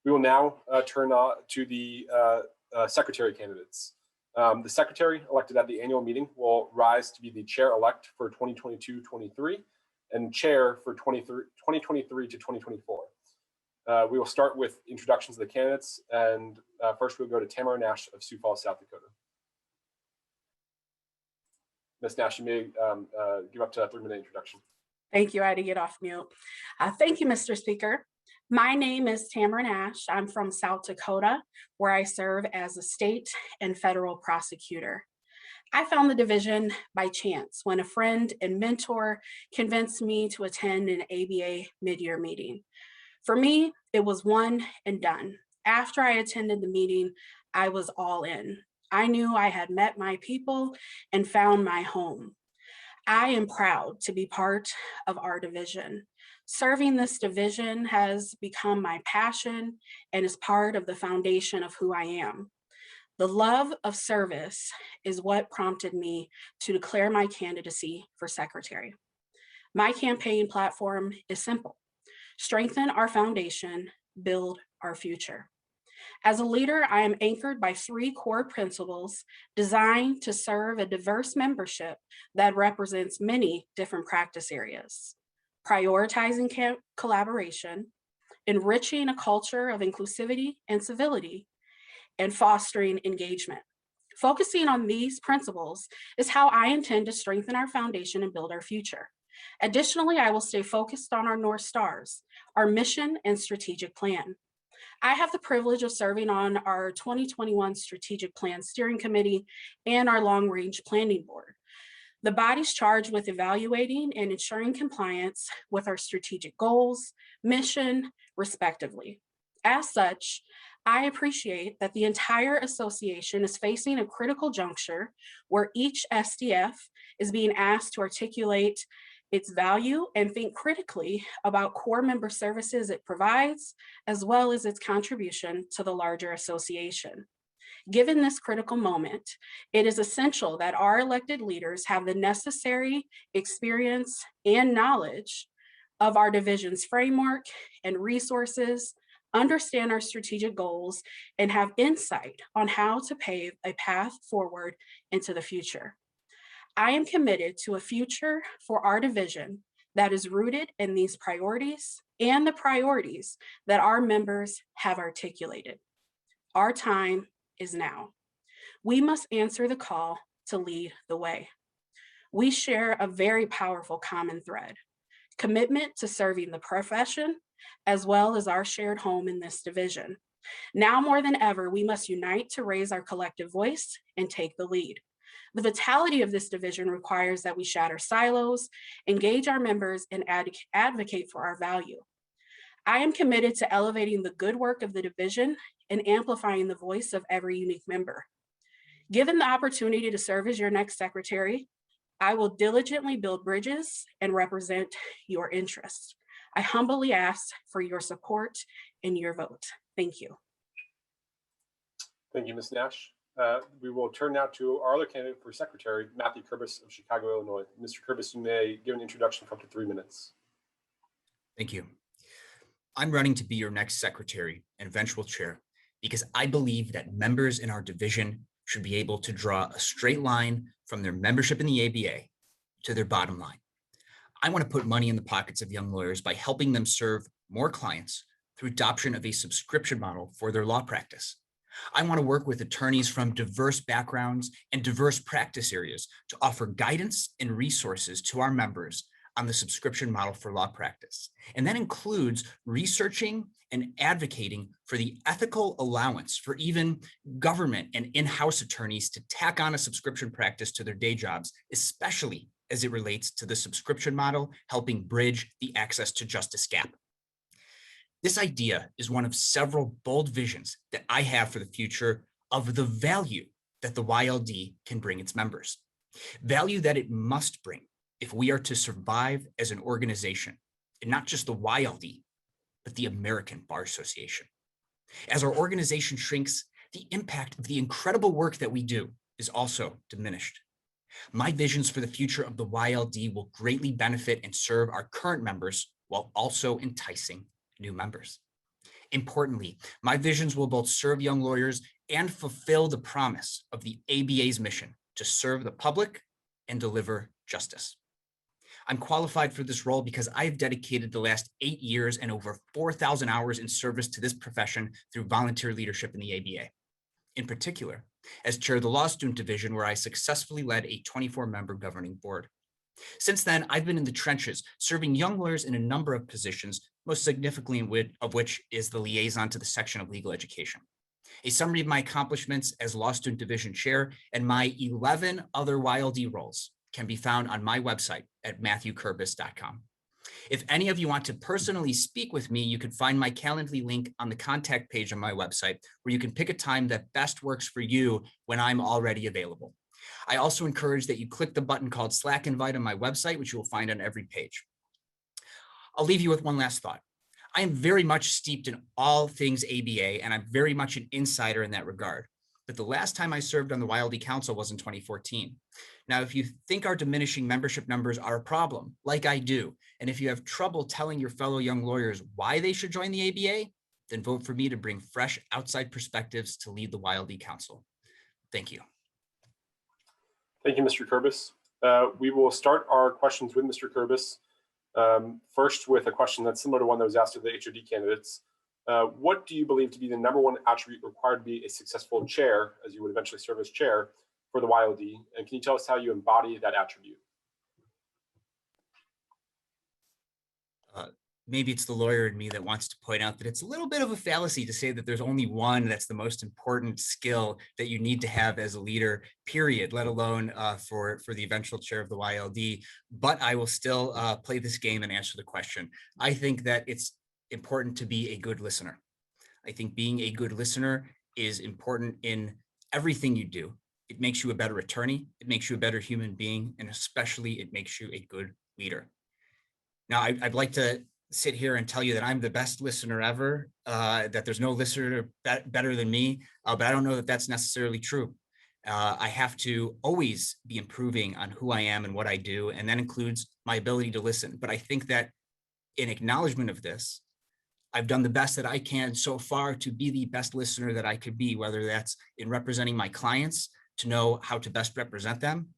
We will now turn to the secretary candidates. The secretary elected at the annual meeting will rise to be the chair-elect for 2022-23 and chair for 2023 to 2024. We will start with introductions of the candidates, and first we'll go to Tamara Nash of Sioux Falls, South Dakota. Ms. Nash, you may give up to a 3-minute introduction. Thank you. I had to get off mute. Thank you, Mr. Speaker. My name is Tamara Nash. I'm from South Dakota, where I serve as a state and federal prosecutor. I found the division by chance when a friend and mentor convinced me to attend an ABA mid-year meeting. For me, it was one and done. After I attended the meeting, I was all in. I knew I had met my people and found my home. I am proud to be part of our division. Serving this division has become my passion and is part of the foundation of who I am. The love of service is what prompted me to declare my candidacy for secretary. My campaign platform is simple: strengthen our foundation, build our future. As a leader, I am anchored by 3 core principles designed to serve a diverse membership that represents many different practice areas: prioritizing collaboration, enriching a culture of inclusivity and civility, and fostering engagement. Focusing on these principles is how I intend to strengthen our foundation and build our future. Additionally, I will stay focused on our North Stars, our mission and strategic plan. I have the privilege of serving on our 2021 Strategic Plan Steering Committee and our Long Range Planning Board, the bodies charged with evaluating and ensuring compliance with our strategic goals, mission, respectively. As such, I appreciate that the entire association is facing a critical juncture where each SDF is being asked to articulate its value and think critically about core member services it provides, as well as its contribution to the larger association. Given this critical moment, it is essential that our elected leaders have the necessary experience and knowledge of our division's framework and resources, understand our strategic goals, and have insight on how to pave a path forward into the future. I am committed to a future for our division that is rooted in these priorities and the priorities that our members have articulated. Our time is now. We must answer the call to lead the way. We share a very powerful common thread: commitment to serving the profession, as well as our shared home in this division. Now more than ever, we must unite to raise our collective voice and take the lead. The vitality of this division requires that we shatter silos, engage our members, and advocate for our value. I am committed to elevating the good work of the division and amplifying the voice of every unique member. Given the opportunity to serve as your next secretary, I will diligently build bridges and represent your interests. I humbly ask for your support and your vote. Thank you. Thank you, Ms. Nash. We will turn now to our other candidate for secretary, Matthew Curbis of Chicago, Illinois. Mr. Curbis, you may give an introduction for up to 3 minutes. Thank you. I'm running to be your next secretary and eventual chair because I believe that members in our division should be able to draw a straight line from their membership in the ABA to their bottom line. I want to put money in the pockets of young lawyers by helping them serve more clients through adoption of a subscription model for their law practice. I want to work with attorneys from diverse backgrounds and diverse practice areas to offer guidance and resources to our members on the subscription model for law practice. And that includes researching and advocating for the ethical allowance for even government and in-house attorneys to tack on a subscription practice to their day jobs, especially as it relates to the subscription model helping bridge the access to justice gap. This idea is one of several bold visions that I have for the future of the value that the YLD can bring its members. Value that it must bring if we are to survive as an organization, and not just the YLD, but the American Bar Association. As our organization shrinks, the impact of the incredible work that we do is also diminished. My visions for the future of the YLD will greatly benefit and serve our current members while also enticing new members. Importantly, my visions will both serve young lawyers and fulfill the promise of the ABA's mission to serve the public and deliver justice. I'm qualified for this role because I've dedicated the last 8 years and over 4,000 hours in service to this profession through volunteer leadership in the ABA. In particular, as chair of the Law Student Division, where I successfully led a 24-member governing board. Since then, I've been in the trenches, serving young lawyers in a number of positions, most significantly of which is the liaison to the section of legal education. A summary of my accomplishments as Law Student Division Chair and my 11 other YLD roles can be found on my website at matthewcurbis.com. If any of you want to personally speak with me, you can find my Calendly link on the contact page on my website, where you can pick a time that best works for you when I'm already available. I also encourage that you click the button called Slack invite on my website, which you will find on every page. I'll leave you with one last thought. I am very much steeped in all things ABA, and I'm very much an insider in that regard. But the last time I served on the YLD Council was in 2014. Now, if you think our diminishing membership numbers are a problem, like I do, and if you have trouble telling your fellow young lawyers why they should join the ABA, then vote for me to bring fresh outside perspectives to lead the YLD Council. Thank you. Thank you, Mr. Curbis. We will start our questions with Mr. Curbis. First, with a question that's similar to one that was asked of the HOD candidates. What do you believe to be the #1 attribute required to be a successful chair, as you would eventually serve as chair for the YLD? And can you tell us how you embody that attribute? Maybe it's the lawyer in me that wants to point out that it's a little bit of a fallacy to say that there's only one that's the most important skill that you need to have as a leader, period, let alone for the eventual chair of the YLD. But I will still play this game and answer the question. I think that it's important to be a good listener. I think being a good listener is important in everything you do. It makes you a better attorney, it makes you a better human being, and especially it makes you a good leader. Now, I'd like to sit here and tell you that I'm the best listener ever, that there's no listener better than me, but I don't know that that's necessarily true. I have to always be improving on who I am and what I do, and that includes my ability to listen. But I think that in acknowledgement of this, I've done the best that I can so far to be the best listener that I could be, whether that's in representing my clients to know how to best represent them,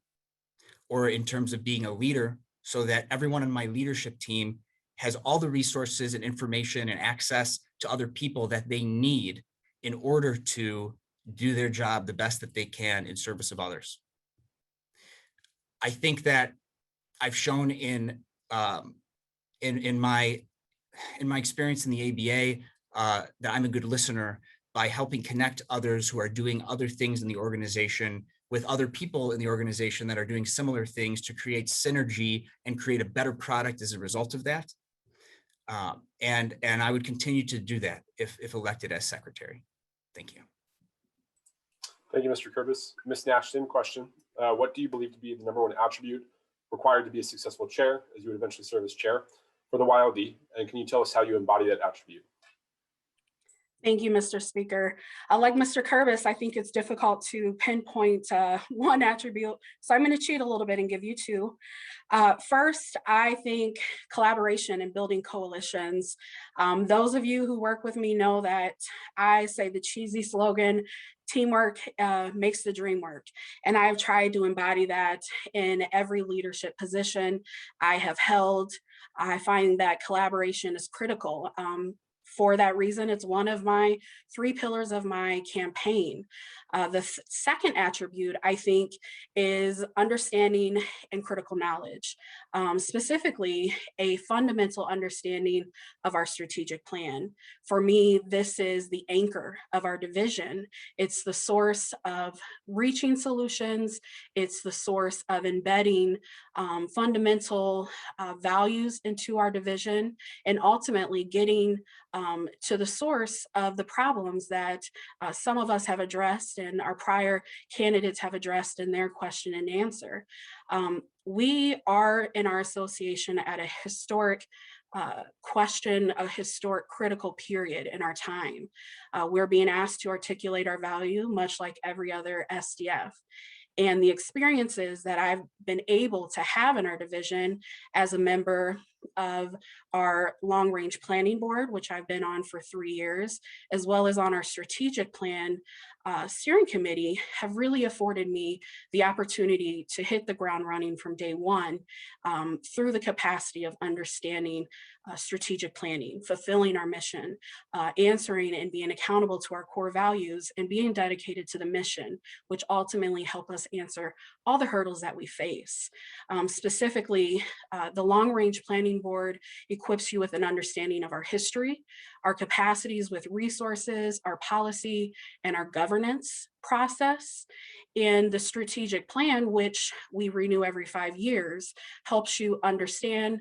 or in terms of being a leader so that everyone on my leadership team has all the resources and information and access to other people that they need in order to do their job the best that they can in service of others. I think that I've shown in my experience in the ABA that I'm a good listener by helping connect others who are doing other things in the organization with other people in the organization that are doing similar things to create synergy and create a better product as a result of that. And I would continue to do that if elected as secretary. Thank you. Thank you, Mr. Curbis. Ms. Nash, same question. What do you believe to be the #1 attribute required to be a successful chair, as you would eventually serve as chair for the YLD? And can you tell us how you embody that attribute? Thank you, Mr. Speaker. Like Mr. Kerbis, I think it's difficult to pinpoint one attribute, so I'm going to cheat a little bit and give you two. First, I think collaboration and building coalitions. Those of you who work with me know that I say the cheesy slogan, teamwork makes the dream work. And I've tried to embody that in every leadership position I have held. I find that collaboration is critical. For that reason, it's one of my 3 pillars of my campaign. The second attribute, I think, is understanding and critical knowledge, specifically a fundamental understanding of our strategic plan. For me, this is the anchor of our division. It's the source of reaching solutions. It's the source of embedding fundamental values into our division, and ultimately getting to the source of the problems that some of us have addressed and our prior candidates have addressed in their question and answer. We are in our association at a historic a historic critical period in our time. We're being asked to articulate our value, much like every other SDF. And the experiences that I've been able to have in our division as a member of our long-range planning board, which I've been on for 3 years, as well as on our strategic plan steering committee, have really afforded me the opportunity to hit the ground running from day one through the capacity of understanding strategic planning, fulfilling our mission, answering and being accountable to our core values, and being dedicated to the mission, which ultimately help us answer all the hurdles that we face. Specifically, the Long Range Planning Board equips you with an understanding of our history, our capacities with resources, our policy, and our governance process. And the strategic plan, which we renew every 5 years, helps you understand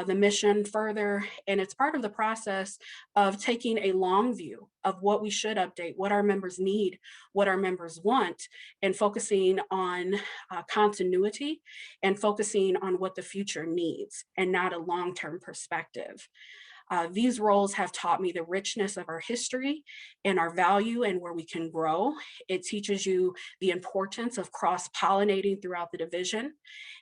the mission further. And it's part of the process of taking a long view of what we should update, what our members need, what our members want, and focusing on continuity and focusing on what the future needs and not a long-term perspective. These roles have taught me the richness of our history and our value and where we can grow. It teaches you the importance of cross-pollinating throughout the division.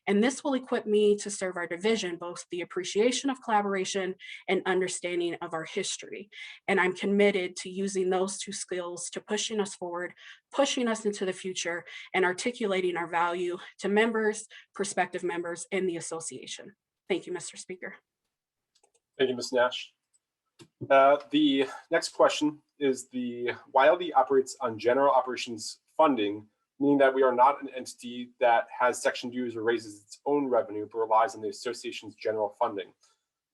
And this will equip me to serve our division, both the appreciation of collaboration and understanding of our history. And I'm committed to using those 2 skills to pushing us forward, pushing us into the future, and articulating our value to members, prospective members, and the association. Thank you, Mr. Speaker. Thank you, Ms. Nash. The next question is, the YLD operates on general operations funding, meaning that we are not an entity that has section dues or raises its own revenue, but relies on the association's general funding.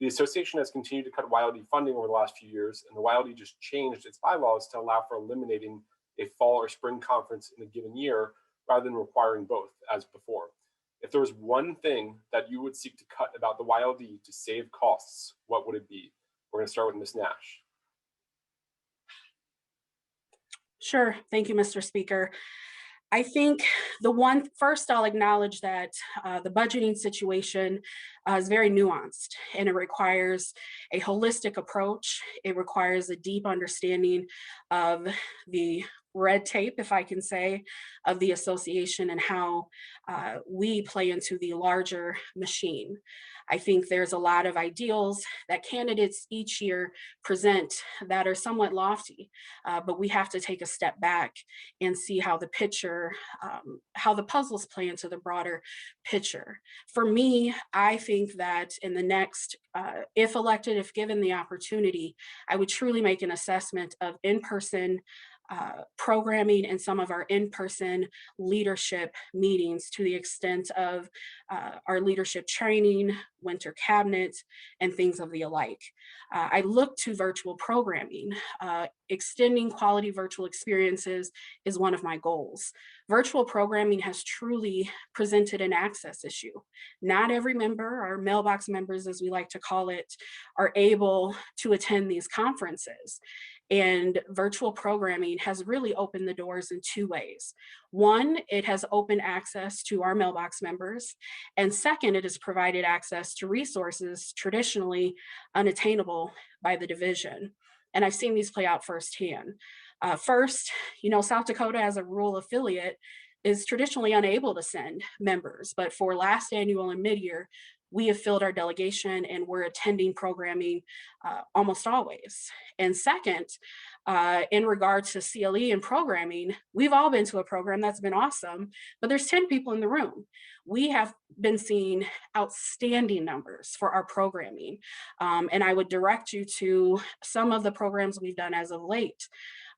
The association has continued to cut YLD funding over the last few years, and the YLD just changed its bylaws to allow for eliminating a fall or spring conference in a given year rather than requiring both as before. If there was one thing that you would seek to cut about the YLD to save costs, what would it be? We're going to start with Ms. Nash. Sure. Thank you, Mr. Speaker. I think first I'll acknowledge that the budgeting situation is very nuanced, and it requires a holistic approach. It requires a deep understanding of the red tape, if I can say, of the association and how we play into the larger machine. I think there's a lot of ideals that candidates each year present that are somewhat lofty, but we have to take a step back and see how the picture, how the puzzles play into the broader picture. For me, I think that in the next, if elected, if given the opportunity, I would truly make an assessment of in-person programming and some of our in-person leadership meetings to the extent of our leadership training, winter cabinet, and things of the alike. I look to virtual programming. Extending quality virtual experiences is one of my goals. Virtual programming has truly presented an access issue. Not every member, our mailbox members, as we like to call it, are able to attend these conferences. And virtual programming has really opened the doors in 2 ways. One, it has opened access to our mailbox members. And second, it has provided access to resources traditionally unattainable by the division. And I've seen these play out firsthand. First, South Dakota as a rural affiliate is traditionally unable to send members, but for last annual and mid-year, we have filled our delegation and we're attending programming almost always. And second, in regards to CLE and programming, we've all been to a program that's been awesome, but there's 10 people in the room. We have been seeing outstanding numbers for our programming. And I would direct you to some of the programs we've done as of late.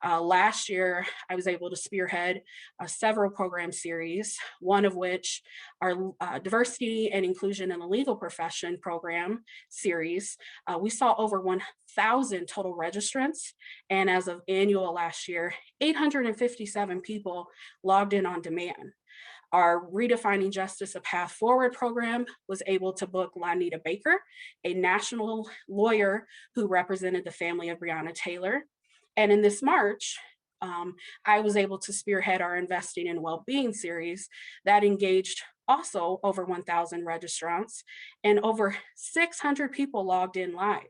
Last year, I was able to spearhead several program series, one of which our Diversity and Inclusion in the Legal Profession program series. We saw over 1,000 total registrants, and as of annual last year, 857 people logged in on demand. Our Redefining Justice, A Path Forward program was able to book Lanita Baker, a national lawyer who represented the family of Breonna Taylor. And in this March, I was able to spearhead our Investing in Wellbeing series that engaged also over 1,000 registrants and over 600 people logged in live.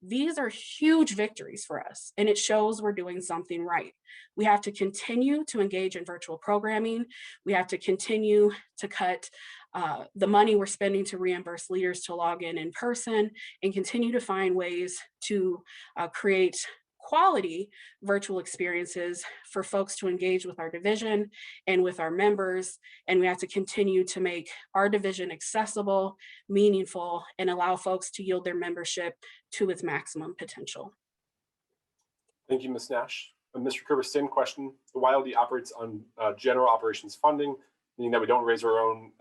These are huge victories for us, and it shows we're doing something right. We have to continue to engage in virtual programming. We have to continue to cut the money we're spending to reimburse leaders to log in person, and continue to find ways to create quality virtual experiences for folks to engage with our division and with our members. And we have to continue to make our division accessible, meaningful, and allow folks to yield their membership to its maximum potential. Thank you, Ms. Nash. Mr. Curbis, same question. The YLD operates on general operations funding, meaning that we don't raise our own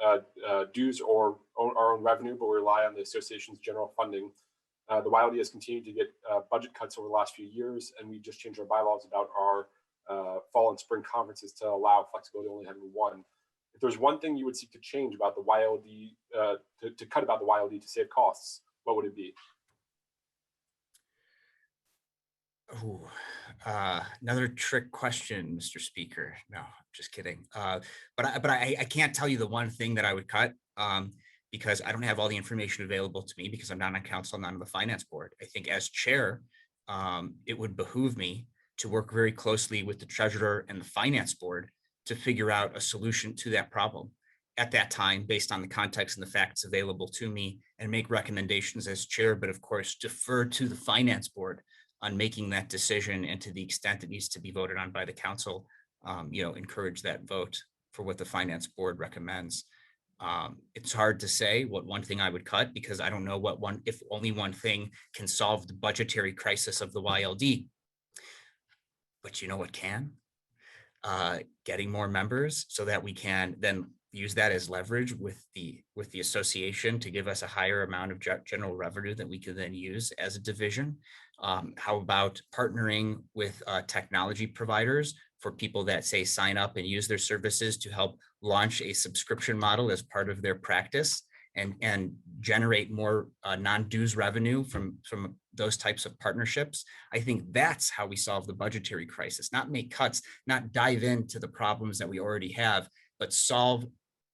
dues or our own revenue, but we rely on the association's general funding. The YLD has continued to get budget cuts over the last few years, and we just changed our bylaws about our fall and spring conferences to allow flexibility, only having one. If there's one thing you would seek to change about the YLD, to cut about the YLD to save costs, what would it be? Ooh, another trick question, Mr. Speaker. No, just kidding. But I can't tell you the one thing that I would cut because I don't have all the information available to me because I'm not on council, I'm not on the finance board. I think as chair, it would behoove me to work very closely with the treasurer and the finance board to figure out a solution to that problem at that time, based on the context and the facts available to me, and make recommendations as chair, but of course defer to the finance board on making that decision, and to the extent it needs to be voted on by the council, encourage that vote for what the finance board recommends. It's hard to say what one thing I would cut because I don't know if only one thing can solve the budgetary crisis of the YLD. But you know what can? Getting more members so that we can then use that as leverage with the association to give us a higher amount of general revenue that we can then use as a division. How about partnering with technology providers for people that say sign up and use their services to help launch a subscription model as part of their practice and generate more non-dues revenue from those types of partnerships. I think that's how we solve the budgetary crisis, not make cuts, not dive into the problems that we already have, but solve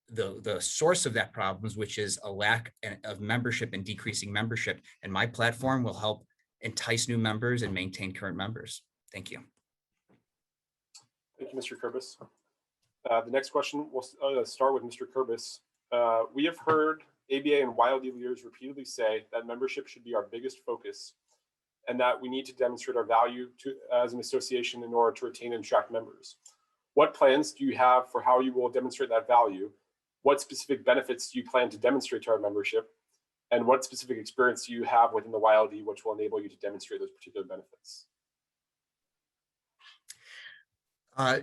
the source of that problems, which is a lack of membership and decreasing membership. And my platform will help entice new members and maintain current members. Thank you. Thank you, Mr. Curbis. The next question, we'll start with Mr. Curbis. We have heard ABA and YLD leaders repeatedly say that membership should be our biggest focus and that we need to demonstrate our value as an association in order to retain and attract members. What plans do you have for how you will demonstrate that value? What specific benefits do you plan to demonstrate to our membership? And what specific experience do you have within the YLD which will enable you to demonstrate those particular benefits?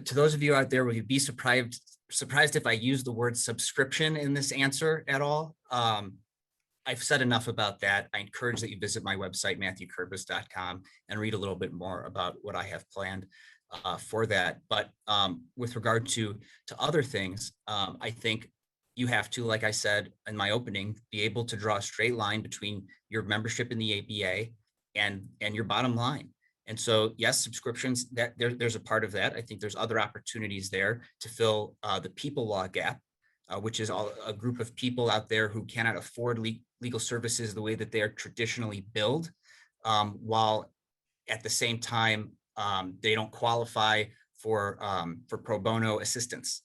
To those of you out there, will you be surprised if I use the word subscription in this answer at all? I've said enough about that. I encourage that you visit my website, matthewcurbis.com, and read a little bit more about what I have planned for that. But with regard to other things, I think you have to, like I said in my opening, be able to draw a straight line between your membership in the ABA and your bottom line. And so, yes, subscriptions, there's a part of that. I think there's other opportunities there to fill the people law gap, which is a group of people out there who cannot afford legal services the way that they are traditionally billed, while at the same time, they don't qualify for pro bono assistance.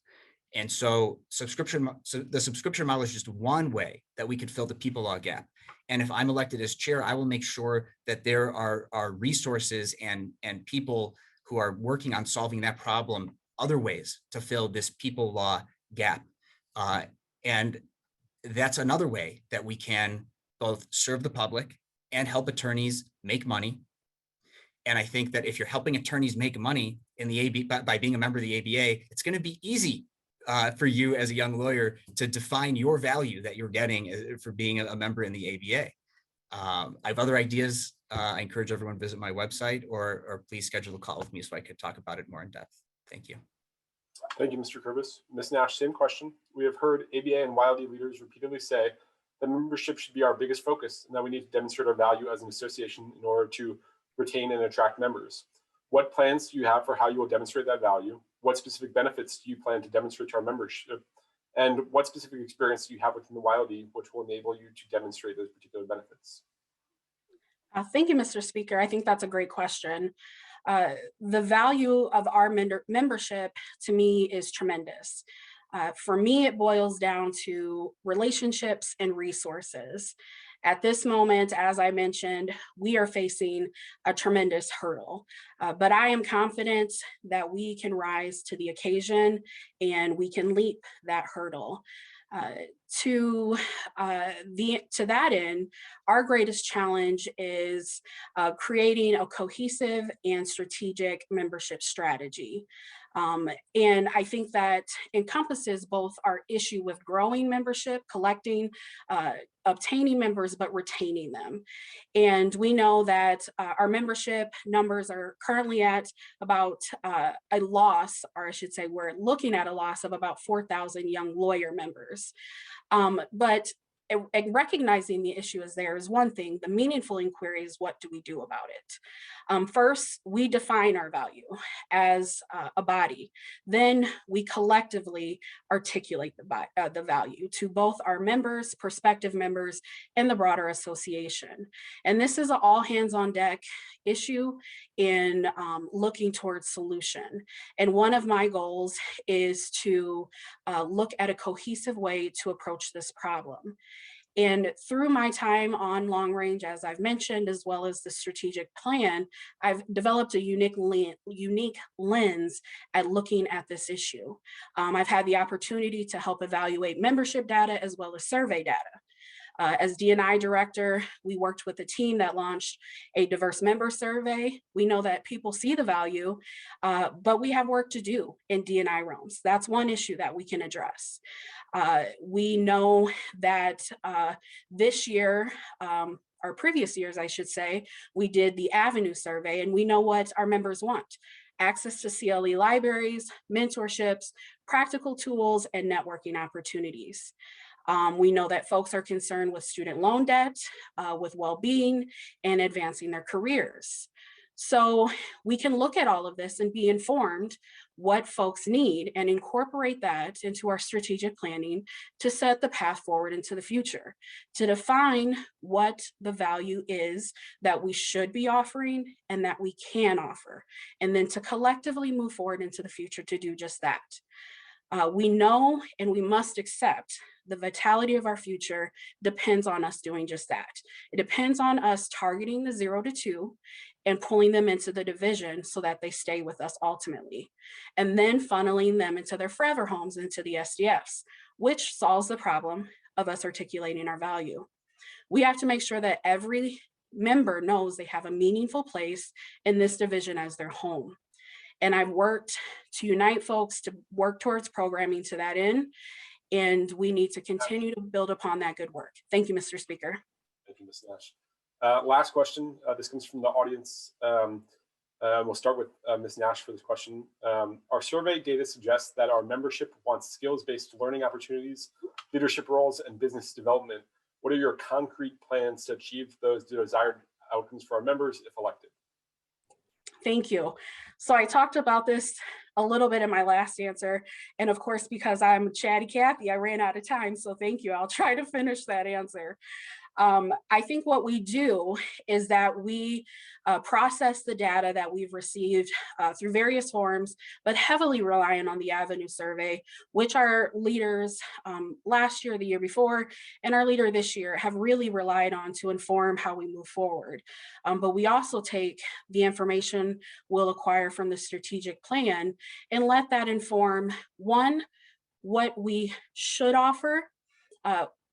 And so the subscription model is just one way that we could fill the people law gap. And if I'm elected as chair, I will make sure that there are resources and people who are working on solving that problem, other ways to fill this people law gap. And that's another way that we can both serve the public and help attorneys make money. And I think that if you're helping attorneys make money in the ABA by being a member of the ABA, it's going to be easy for you as a young lawyer to define your value that you're getting for being a member in the ABA. I have other ideas. I encourage everyone to visit my website or please schedule a call with me so I could talk about it more in depth. Thank you. Thank you, Mr. Curbis. Ms. Nash, same question. We have heard ABA and YLD leaders repeatedly say that membership should be our biggest focus and that we need to demonstrate our value as an association in order to retain and attract members. What plans do you have for how you will demonstrate that value? What specific benefits do you plan to demonstrate to our membership? And what specific experience do you have within the YLD which will enable you to demonstrate those particular benefits? Thank you, Mr. Speaker. I think that's a great question. The value of our membership to me is tremendous. For me, it boils down to relationships and resources. At this moment, as I mentioned, we are facing a tremendous hurdle, but I am confident that we can rise to the occasion and we can leap that hurdle. Uh, to that end, our greatest challenge is creating a cohesive and strategic membership strategy. And I think that encompasses both our issue with growing membership, collecting, obtaining members, but retaining them. And we know that our membership numbers are currently at about a loss, or I should say, we're looking at a loss of about 4,000 young lawyer members. But recognizing the issue is there is one thing. The meaningful inquiry is, what do we do about it? First, we define our value as a body. Then we collectively articulate the value to both our members, prospective members, and the broader association. And this is an all hands on deck issue in looking towards solution. And one of my goals is to look at a cohesive way to approach this problem. And through my time on long range, as I've mentioned, as well as the strategic plan, I've developed a unique lens at looking at this issue. I've had the opportunity to help evaluate membership data as well as survey data. As D&I director, we worked with a team that launched a diverse member survey. We know that people see the value, but we have work to do in D&I realms. That's one issue that we can address. We know that this year, or previous years, I should say, we did the Avenue survey, and we know what our members want: access to CLE libraries, mentorships, practical tools, and networking opportunities. We know that folks are concerned with student loan debt, with well-being, and advancing their careers. So we can look at all of this and be informed what folks need and incorporate that into our strategic planning to set the path forward into the future, to define what the value is that we should be offering and that we can offer, and then to collectively move forward into the future to do just that. We know and we must accept the vitality of our future depends on us doing just that. It depends on us targeting the 0 to 2 and pulling them into the division so that they stay with us ultimately, and then funneling them into their forever homes, into the SDFs, which solves the problem of us articulating our value. We have to make sure that every member knows they have a meaningful place in this division as their home. And I've worked to unite folks to work towards programming to that end, and we need to continue to build upon that good work. Thank you, Mr. Speaker. Thank you, Ms. Nash. Last question. This comes from the audience. We'll start with Ms. Nash for this question. Our survey data suggests that our membership wants skills-based learning opportunities, leadership roles, and business development. What are your concrete plans to achieve those desired outcomes for our members if elected? Thank you. So I talked about this a little bit in my last answer. And of course, because I'm chatty Cathy, I ran out of time. So thank you. I'll try to finish that answer. I think what we do is that we process the data that we've received through various forms, but heavily relying on the Avenue survey, which our leaders last year, the year before, and our leader this year have really relied on to inform how we move forward. But we also take the information we'll acquire from the strategic plan and let that inform, one, what we should offer,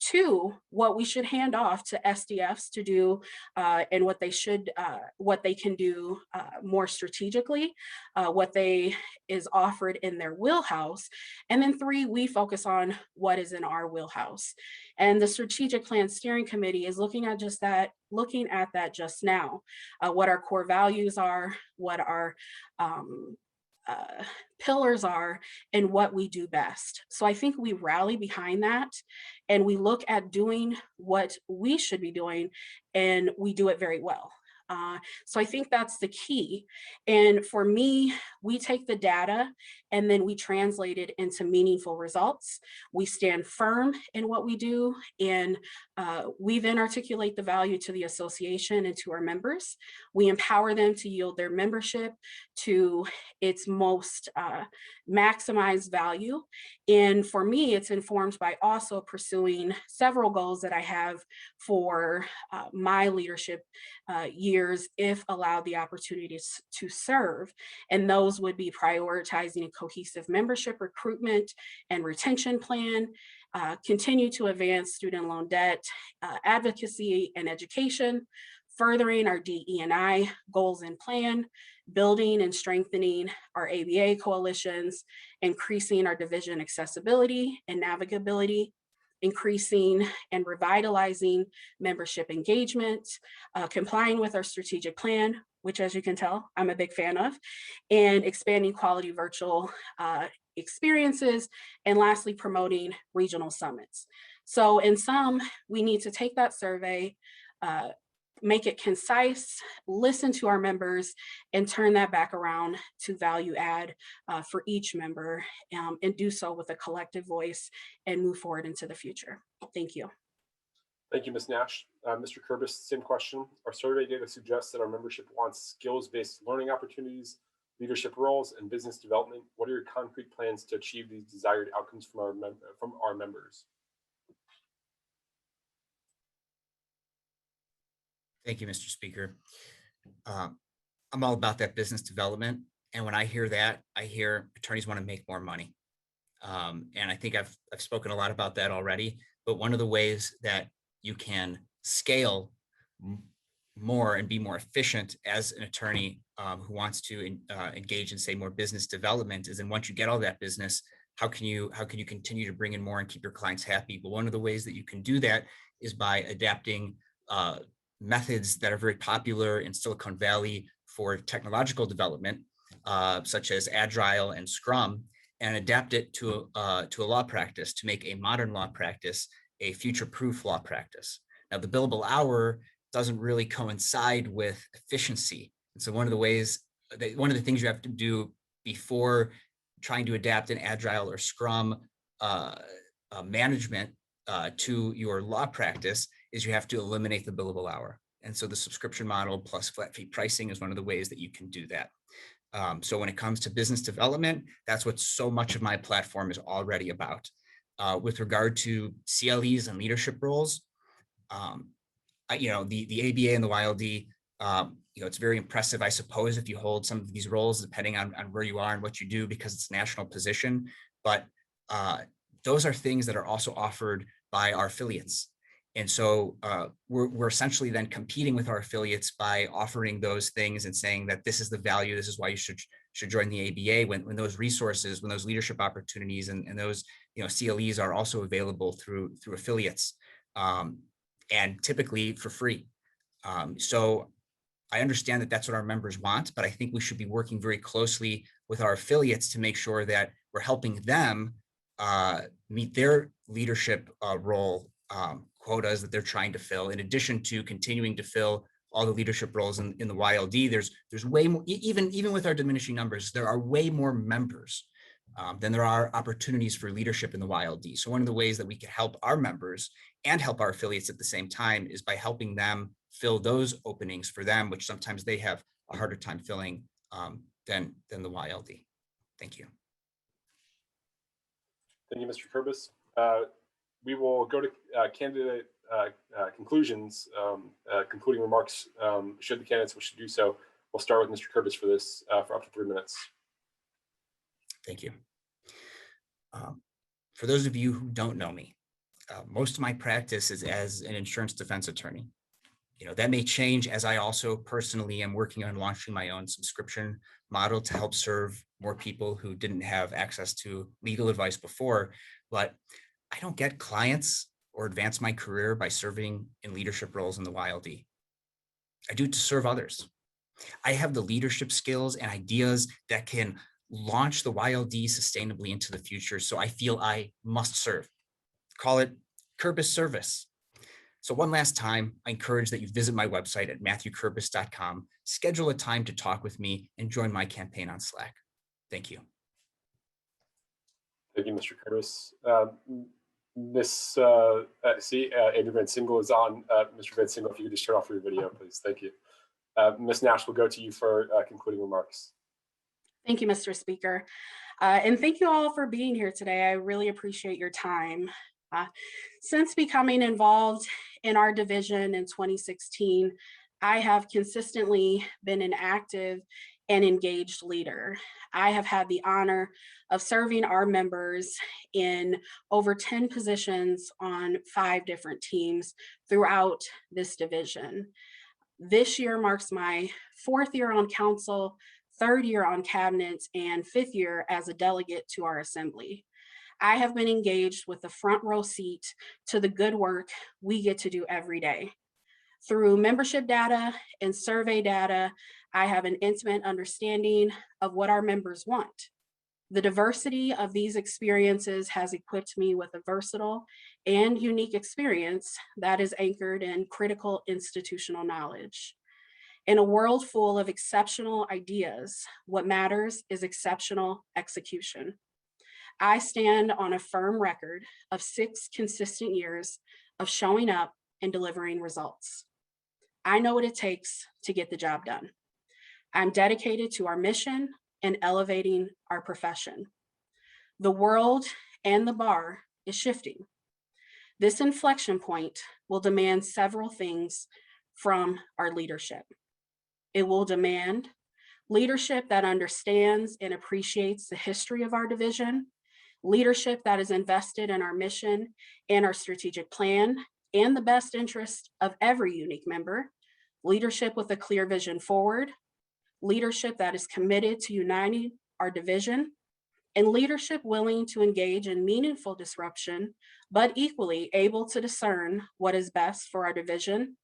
two, what we should hand off to SDFs to do and what they can do more strategically, what is offered in their wheelhouse. And then three, we focus on what is in our wheelhouse. And the strategic plan steering committee is looking at that just now, what our core values are, what our pillars are, and what we do best. So I think we rally behind that and we look at doing what we should be doing, and we do it very well. So I think that's the key. And for me, We take the data and then we translate it into meaningful results. We stand firm in what we do, and we then articulate the value to the association and to our members. We empower them to yield their membership to its most maximized value. And for me, it's informed by also pursuing several goals that I have for my leadership years, if allowed the opportunity to serve. And those would be prioritizing a cohesive membership recruitment and retention plan, continue to advance student loan debt, advocacy and education, furthering our DE&I goals and plan, building and strengthening our ABA coalitions, increasing our division accessibility and navigability, increasing and revitalizing membership engagement, complying with our strategic plan, which, as you can tell, I'm a big fan of, and expanding quality virtual experiences, and lastly, promoting regional summits. So in sum, we need to take that survey, make it concise, listen to our members, and turn that back around to value add for each member, and do so with a collective voice and move forward into the future. Thank you. Thank you, Ms. Nash. Mr. Curbis, same question. Our survey data suggests that our membership wants skills-based learning opportunities, leadership roles, and business development. What are your concrete plans to achieve these desired outcomes from our members? Thank you, Mr. Speaker. I'm all about that business development. And when I hear that, I hear attorneys want to make more money. And I think I've spoken a lot about that already, but one of the ways that you can scale more and be more efficient as an attorney who wants to engage in, say, more business development is, and once you get all that business, how can you continue to bring in more and keep your clients happy? But one of the ways that you can do that is by adapting methods that are very popular in Silicon Valley for technological development, such as Agile and Scrum, and adapt it to a law practice, to make a modern law practice a future-proof law practice. Now, the billable hour doesn't really coincide with efficiency. And so one of the things you have to do before trying to adapt an Agile or Scrum management to your law practice is you have to eliminate the billable hour. And so the subscription model plus flat fee pricing is one of the ways that you can do that. So when it comes to business development, that's what so much of my platform is already about. With regard to CLEs and leadership roles, the ABA and the YLD, it's very impressive, I suppose, if you hold some of these roles, depending on where you are and what you do, because it's a national position. But those are things that are also offered by our affiliates. And so we're essentially then competing with our affiliates by offering those things and saying that this is the value, this is why you should join the ABA, when those resources, when those leadership opportunities and those CLEs are also available through affiliates, and typically for free. So I understand that that's what our members want, but I think we should be working very closely with our affiliates to make sure that we're helping them meet their leadership role quotas that they're trying to fill, in addition to continuing to fill all the leadership roles in the YLD. There's way more, even with our diminishing numbers, there are way more members than there are opportunities for leadership in the YLD. So one of the ways that we can help our members and help our affiliates at the same time is by helping them fill those openings for them, which sometimes they have a harder time filling than the YLD. Thank you. Thank you, Mr. Curbis. We will go to candidate conclusions, concluding remarks, should the candidates wish to do so. We'll start with Mr. Kerbis for this for up to 3 minutes. Thank you. For those of you who don't know me, most of my practice is as an insurance defense attorney. That may change as I also personally am working on launching my own subscription model to help serve more people who didn't have access to legal advice before. But I don't get clients or advance my career by serving in leadership roles in the YLD. I do it to serve others. I have the leadership skills and ideas that can launch the YLD sustainably into the future, so I feel I must serve. Call it Curbis service. So one last time, I encourage that you visit my website at matthewcurbis.com, schedule a time to talk with me, and join my campaign on Slack. Thank you. Thank you, Mr. Kerbis. Andrew Van Single is on. Mr. Van Single, if you could just turn off your video, please. Thank you. Ms. Nash, we'll go to you for concluding remarks. Thank you, Mr. Speaker. And thank you all for being here today. I really appreciate your time. Since becoming involved in our division in 2016, I have consistently been an active and engaged leader. I have had the honor of serving our members in over 10 positions on 5 different teams throughout this division. This year marks my 4th year on council, 3rd year on cabinets, and 5th year as a delegate to our assembly. I have been engaged with the front row seat to the good work we get to do every day. Through membership data and survey data, I have an intimate understanding of what our members want. The diversity of these experiences has equipped me with a versatile and unique experience that is anchored in critical institutional knowledge. In a world full of exceptional ideas, what matters is exceptional execution. I stand on a firm record of 6 consistent years of showing up and delivering results. I know what it takes to get the job done. I'm dedicated to our mission and elevating our profession. The world and the bar is shifting. This inflection point will demand several things from our leadership. It will demand leadership that understands and appreciates the history of our division, leadership that is invested in our mission and our strategic plan and the best interest of every unique member, leadership with a clear vision forward, leadership that is committed to uniting our division, and leadership willing to engage in meaningful disruption, but equally able to discern what is best for our division,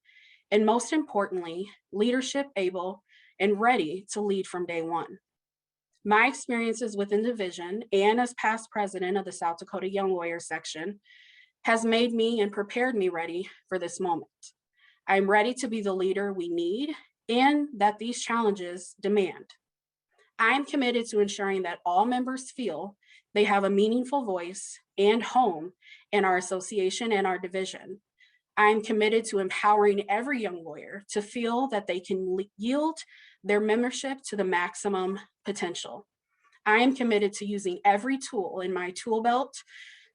and most importantly, leadership able and ready to lead from day one. My experiences within division and as past president of the South Dakota Young Warrior section has made me and prepared me ready for this moment. I'm ready to be the leader we need and that these challenges demand. I'm committed to ensuring that all members feel they have a meaningful voice and home in our association and our division. I'm committed to empowering every young warrior to feel that they can yield their membership to the maximum potential. I am committed to using every tool in my tool belt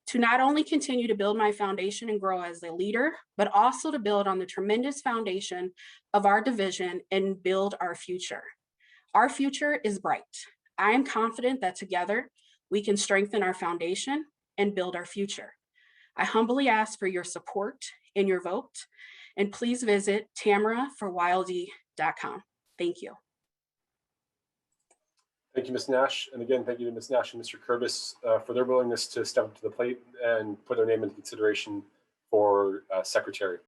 to not only continue to build my foundation and grow as a leader, but also to build on the tremendous foundation of our division and build our future. Our future is bright. I am confident that together we can strengthen our foundation and build our future. I humbly ask for your support and your vote, and please visit Tamara for YLD.com. Thank you. Thank you, Ms. Nash. And again, thank you to Ms. Nash and Mr. Curbis for their willingness to step up to the plate and put their name into consideration for secretary.